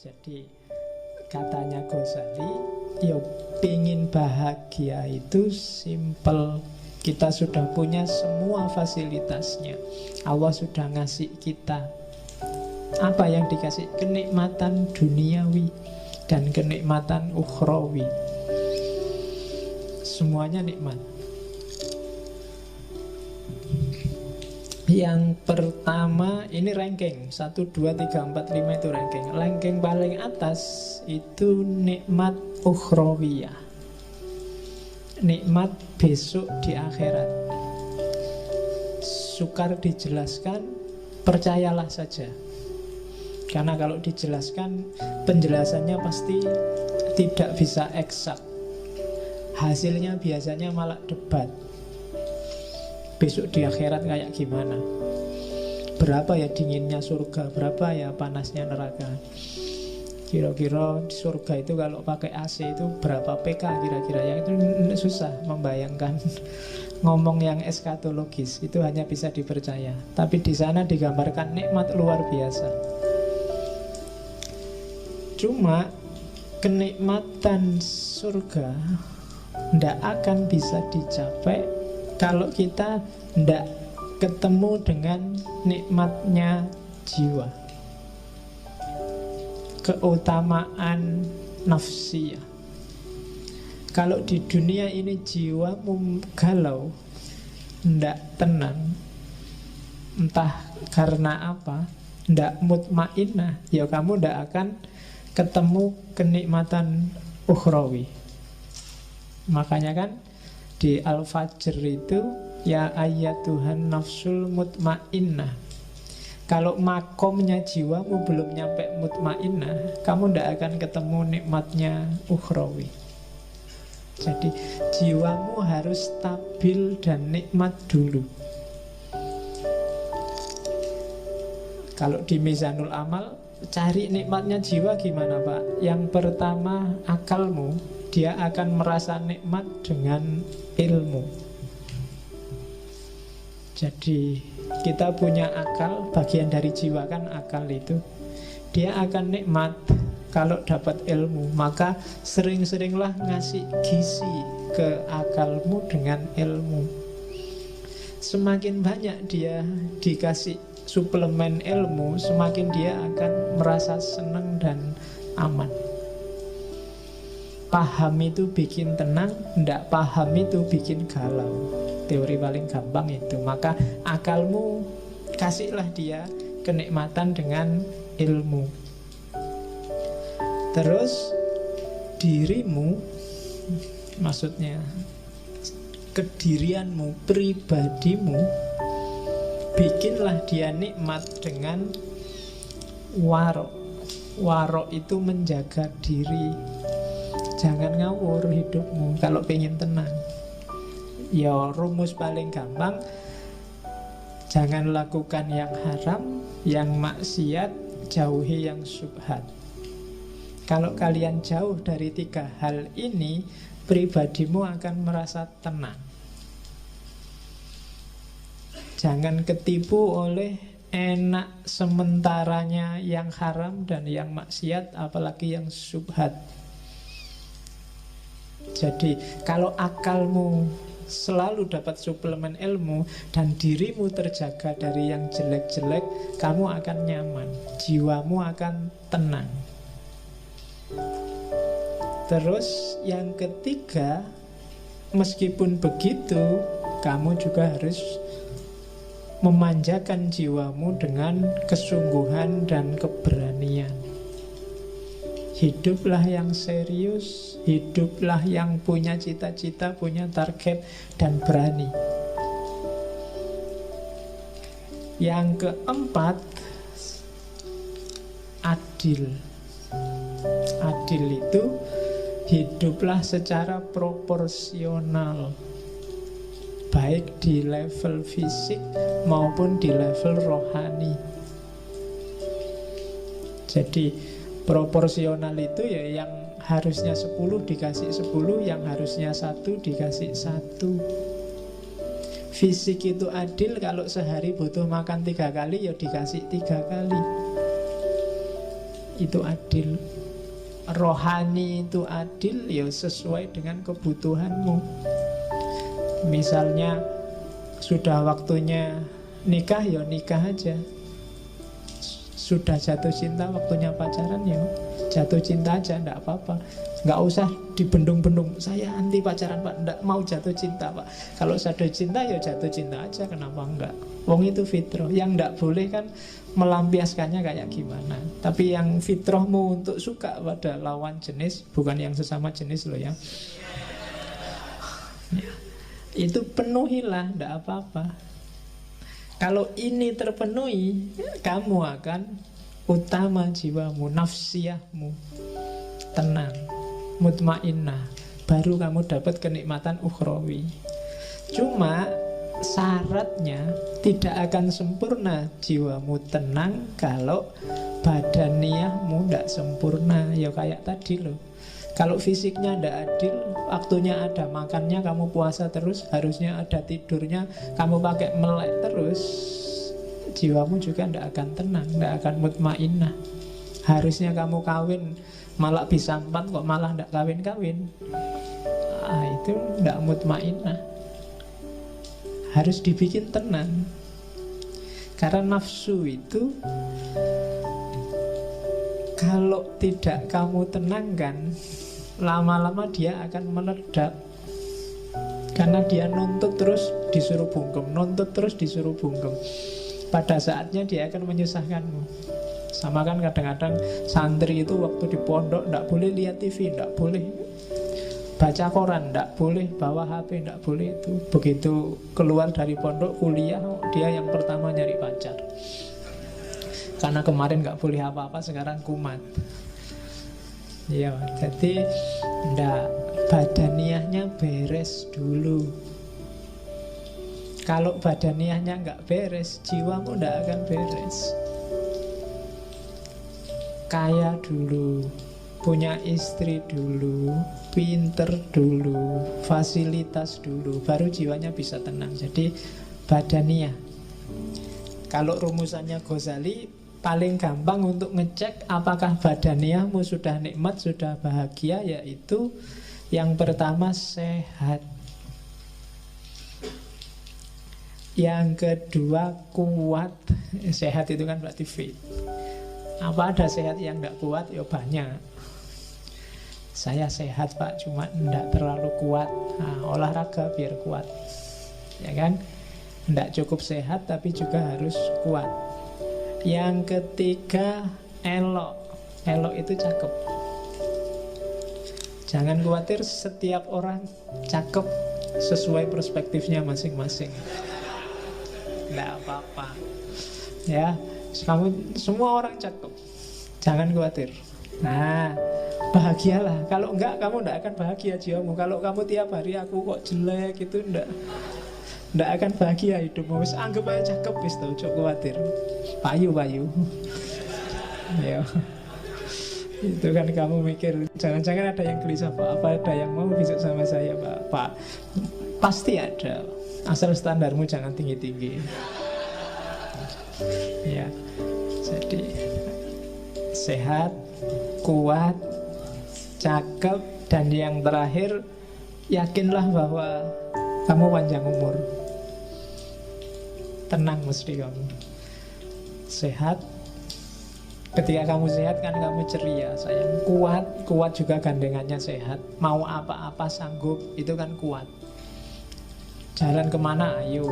Jadi katanya Ghazali, yo pingin bahagia itu simple. Kita sudah punya semua fasilitasnya. Allah sudah ngasih kita. Apa yang dikasih? Kenikmatan duniawi dan kenikmatan ukhrawi. Semuanya nikmat. Yang pertama, ini ranking 1, 2, 3, 4, 5 itu ranking. Ranking paling atas itu nikmat ukhrawiyah, nikmat besok di akhirat. Sukar dijelaskan, percayalah saja. Karena kalau dijelaskan, penjelasannya pasti tidak bisa eksak. Hasilnya biasanya malah debat. Besok di akhirat kayak gimana? Berapa ya dinginnya surga? Berapa ya panasnya neraka? Kira-kira surga itu kalau pakai AC itu berapa PK kira-kira? Yang itu susah membayangkan. Ngomong yang eskatologis itu hanya bisa dipercaya. Tapi di sana digambarkan nikmat luar biasa. Cuma kenikmatan surga tidak akan bisa dicapai kalau kita tidak ketemu dengan nikmatnya jiwa, keutamaan nafsiyah. Kalau di dunia ini jiwamu galau, tidak tenang, entah karena apa, tidak mutmainnah, ya kamu tidak akan ketemu kenikmatan ukhrawi. Makanya kan di Al-Fajr itu, ya ayyatuhan nafsul mutmainnah. Kalau makomnya jiwamu belum nyampe mutmainnah, kamu tidak akan ketemu nikmatnya ukhrawi. Jadi jiwamu harus stabil dan nikmat dulu. Kalau di Mizanul Amal, cari nikmatnya jiwa gimana Pak? Yang pertama, akalmu. Dia akan merasa nikmat dengan ilmu. Jadi kita punya akal, bagian dari jiwa kan akal itu. Dia akan nikmat kalau dapat ilmu. Maka sering-seringlah ngasih gizi ke akalmu dengan ilmu. Semakin banyak dia dikasih suplemen ilmu, semakin dia akan merasa senang dan aman. Paham itu bikin tenang, tidak paham itu bikin galau. Teori paling gampang itu. Maka akalmu kasihlah dia kenikmatan dengan ilmu. Terus dirimu, maksudnya kedirianmu, pribadimu, bikinlah dia nikmat dengan warok. Warok itu menjaga diri. Jangan ngawur hidupmu kalau pengen tenang. Ya rumus paling gampang, jangan lakukan yang haram, yang maksiat, jauhi yang syubhat. Kalau kalian jauh dari 3 hal ini, pribadimu akan merasa tenang. Jangan ketipu oleh enak sementaranya yang haram dan yang maksiat, apalagi yang syubhat. Jadi kalau akalmu selalu dapat suplemen ilmu dan dirimu terjaga dari yang jelek-jelek, kamu akan nyaman, jiwamu akan tenang. Terus yang ketiga, meskipun begitu, kamu juga harus memanjakan jiwamu dengan kesungguhan dan keberanian. Hiduplah yang serius, hiduplah yang punya cita-cita, punya target, dan berani. Yang keempat, adil. Adil itu hiduplah secara proporsional, baik di level fisik maupun di level rohani. Jadi proporsional itu ya yang harusnya 10 dikasih 10, yang harusnya 1 dikasih 1. Fisik itu adil, kalau sehari butuh makan 3 kali ya dikasih 3 kali. itu adil. Rohani itu adil, ya sesuai dengan kebutuhanmu. Misalnya sudah waktunya nikah, ya nikah aja. Sudah jatuh cinta, waktunya pacaran, ya jatuh cinta aja, enggak apa-apa. Nggak usah dibendung-bendung, saya anti pacaran Pak, nggak mau jatuh cinta Pak. Kalau jatuh cinta ya jatuh cinta aja, kenapa enggak? Wong itu fitrah. Yang nggak boleh kan melampiaskannya kayak gimana. Tapi yang fitrahmu untuk suka pada lawan jenis, bukan yang sesama jenis loh ya, itu penuhilah, nggak apa-apa. Kalau ini terpenuhi, kamu akan utama jiwamu, nafsiyahmu tenang, mutmainnah, baru kamu dapat kenikmatan ukhrawi. Cuma syaratnya tidak akan sempurna jiwamu tenang kalau badaniyahmu tidak sempurna. Ya kayak tadi loh, kalau fisiknya tidak adil, waktunya ada makannya kamu puasa terus, harusnya ada tidurnya kamu pakai melek terus, jiwamu juga tidak akan tenang, tidak akan mutmainnah. Harusnya kamu kawin malah bisa 4 kok malah tidak kawin-kawin, itu tidak mutmainnah. Harus dibikin tenang. Karena nafsu itu kalau tidak kamu tenangkan, lama-lama dia akan meledak. Karena dia nuntut terus disuruh bungkem, nuntut terus disuruh bungkem. Pada saatnya dia akan menyusahkanmu. Sama kan kadang-kadang santri itu waktu di pondok tidak boleh lihat TV, tidak boleh baca koran, tidak boleh bawa HP, tidak boleh itu. Begitu keluar dari pondok kuliah, dia yang pertama nyari pacar. Karena kemarin nggak boleh apa-apa, sekarang kumat. Ya, jadi ndak, badaniyahnya beres dulu. Kalau badaniyahnya nggak beres, jiwamu ndak akan beres. Kaya dulu, punya istri dulu, pinter dulu, fasilitas dulu, baru jiwanya bisa tenang. Jadi badaniyah. Kalau rumusannya Ghazali, paling gampang untuk ngecek apakah badaniyahmu sudah nikmat, sudah bahagia, yaitu yang pertama sehat, yang kedua kuat. Sehat itu kan berarti fit. Apa ada sehat yang tidak kuat? Ya banyak. Saya sehat Pak, cuma tidak terlalu kuat. Olahraga biar kuat, ya kan? Tidak cukup sehat tapi juga harus kuat. Yang ketiga elok. Elok itu cakep. Jangan khawatir, setiap orang cakep sesuai perspektifnya masing-masing. Tidak apa-apa, ya. Kamu semua orang cakep, jangan khawatir. Nah, bahagialah. Kalau enggak, kamu enggak akan bahagia jiwamu. Kalau kamu tiap hari aku kok jelek, itu enggak akan bahagia hidupmu. Wis anggap aja cakep, wis tau, cok khawatir. Payu. Ya. Itu kan kamu mikir, jangan-jangan ada yang gelisah Pak, apa ada yang mau besok sama saya Pak? Pasti ada. Asal standarmu jangan tinggi-tinggi. Ya, jadi sehat, kuat, cakep, dan yang terakhir, yakinlah bahwa kamu panjang umur. Tenang mesti kamu. Sehat. Ketika kamu sehat kan kamu ceria, sayang. Kuat juga gandengannya sehat. Mau apa-apa sanggup, itu kan kuat. Jalan kemana, ayo.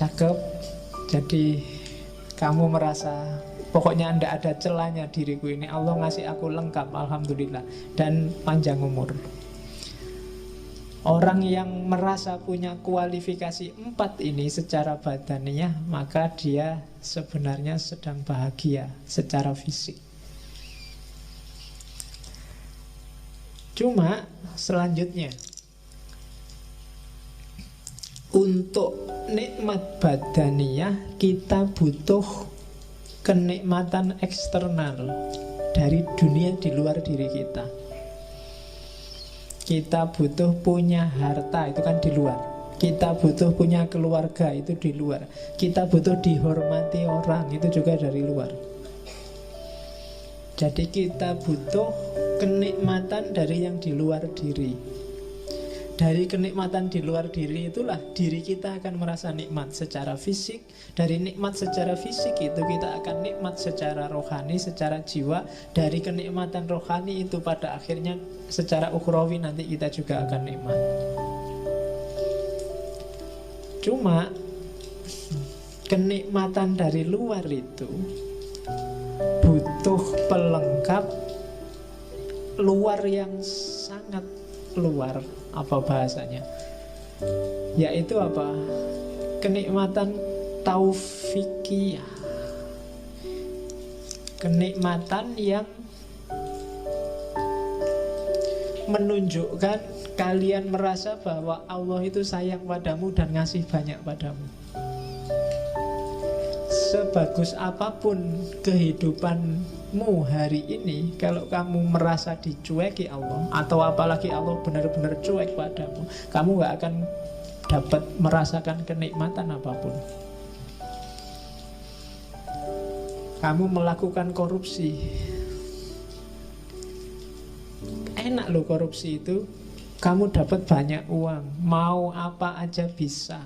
Cakep, jadi kamu merasa pokoknya tidak ada celahnya diriku ini, Allah ngasih aku lengkap, alhamdulillah. Dan panjang umur. Orang yang merasa punya kualifikasi 4 ini secara badaniyah, maka dia sebenarnya sedang bahagia secara fisik. Cuma selanjutnya, untuk nikmat badaniyah kita butuh kenikmatan eksternal dari dunia di luar diri kita. Kita butuh punya harta, itu kan di luar. Kita butuh punya keluarga, itu di luar. Kita butuh dihormati orang, itu juga dari luar. Jadi kita butuh kenikmatan dari yang di luar diri. Dari kenikmatan di luar diri itulah diri kita akan merasa nikmat secara fisik. Dari nikmat secara fisik itu kita akan nikmat secara rohani, secara jiwa. Dari kenikmatan rohani itu pada akhirnya secara ukhrawi nanti kita juga akan nikmat. Cuma kenikmatan dari luar itu butuh pelengkap luar yang sangat luar. Apa bahasanya? Yaitu apa? Kenikmatan taufikiyah. Kenikmatan yang menunjukkan kalian merasa bahwa Allah itu sayang padamu dan ngasih banyak padamu. Sebagus apapun kehidupanmu hari ini, kalau kamu merasa dicueki Allah, atau apalagi Allah benar-benar cuek padamu, kamu gak akan dapat merasakan kenikmatan apapun. Kamu melakukan korupsi, enak loh korupsi itu. Kamu dapat banyak uang, mau apa aja bisa.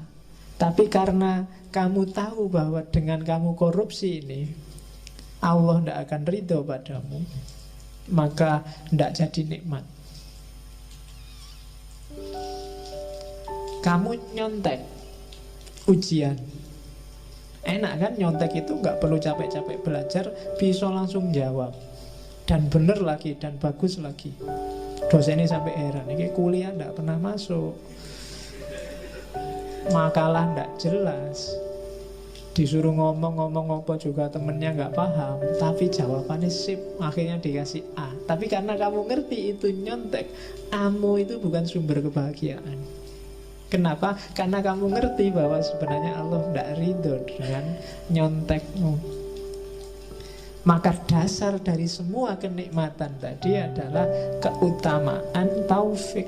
Tapi karena kamu tahu bahwa dengan kamu korupsi ini Allah tidak akan ridho padamu, maka tidak jadi nikmat. Kamu nyontek ujian, enak kan? Nyontek itu nggak perlu capek-capek belajar, bisa langsung jawab. Dan bener lagi, dan bagus lagi. Dosennya sampai heran, ini kuliah tidak pernah masuk, makalah tidak jelas, disuruh ngomong apa juga temennya nggak paham, tapi jawabannya sip, akhirnya dikasih A. Tapi karena kamu ngerti itu nyontek, A-mu itu bukan sumber kebahagiaan. Kenapa? Karena kamu ngerti bahwa sebenarnya Allah tidak ridho dengan nyontekmu. Maka dasar dari semua kenikmatan tadi adalah keutamaan taufik,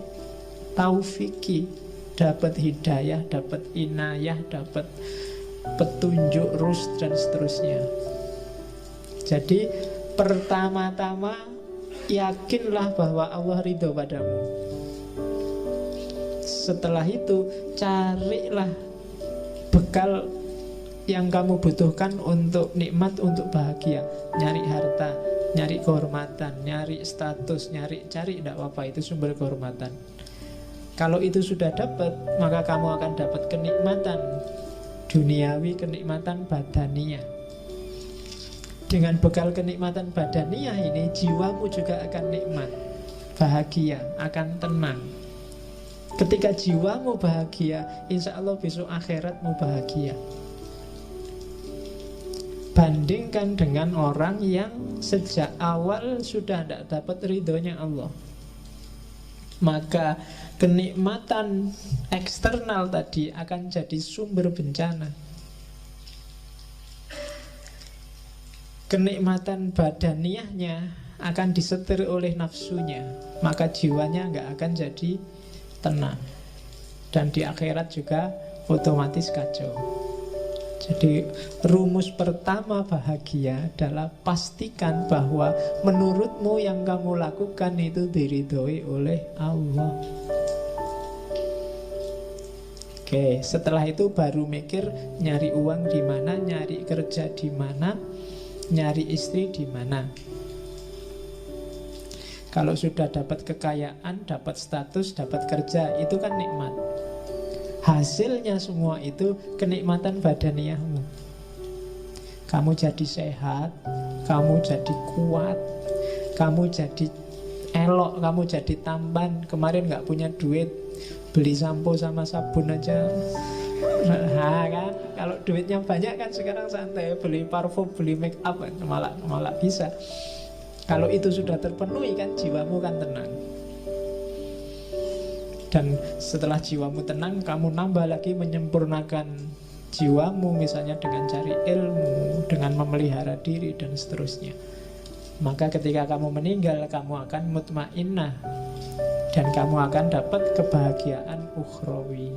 taufiki. Dapat hidayah, dapat inayah, dapat petunjuk, rusd, dan seterusnya. Jadi pertama-tama yakinlah bahwa Allah ridho padamu. Setelah itu carilah bekal yang kamu butuhkan untuk nikmat, untuk bahagia. Nyari harta, nyari kehormatan, nyari status, cari tidak apa-apa, itu sumber kehormatan. Kalau itu sudah dapat, maka kamu akan dapat kenikmatan duniawi, kenikmatan badaniyah. Dengan bekal kenikmatan badaniyah ini, jiwamu juga akan nikmat, bahagia, akan tenang. Ketika jiwamu bahagia, insya Allah besok akhiratmu bahagia. Bandingkan dengan orang yang sejak awal sudah tidak dapat ridhonya Allah, maka kenikmatan eksternal tadi akan jadi sumber bencana. Kenikmatan badaniyahnya akan disetir oleh nafsunya, maka jiwanya nggak akan jadi tenang. Dan di akhirat juga otomatis kacau. Jadi rumus pertama bahagia adalah pastikan bahwa menurutmu yang kamu lakukan itu diridhoi oleh Allah. Oke, setelah itu baru mikir nyari uang di mana, nyari kerja di mana, nyari istri di mana. Kalau sudah dapat kekayaan, dapat status, dapat kerja, itu kan nikmat. Hasilnya semua itu kenikmatan badaniyahmu. Kamu jadi sehat, kamu jadi kuat, kamu jadi elok, kamu jadi tampan. Kemarin gak punya duit, beli sampo sama sabun aja. Nah kan, kalau duitnya banyak kan sekarang santai, beli parfum, beli make up, malah bisa. Kalau itu sudah terpenuhi kan jiwamu kan tenang. Dan setelah jiwamu tenang, kamu nambah lagi menyempurnakan jiwamu, misalnya dengan cari ilmu, dengan memelihara diri, dan seterusnya. Maka ketika kamu meninggal, kamu akan mutmainnah, dan kamu akan dapat kebahagiaan ukhrawi.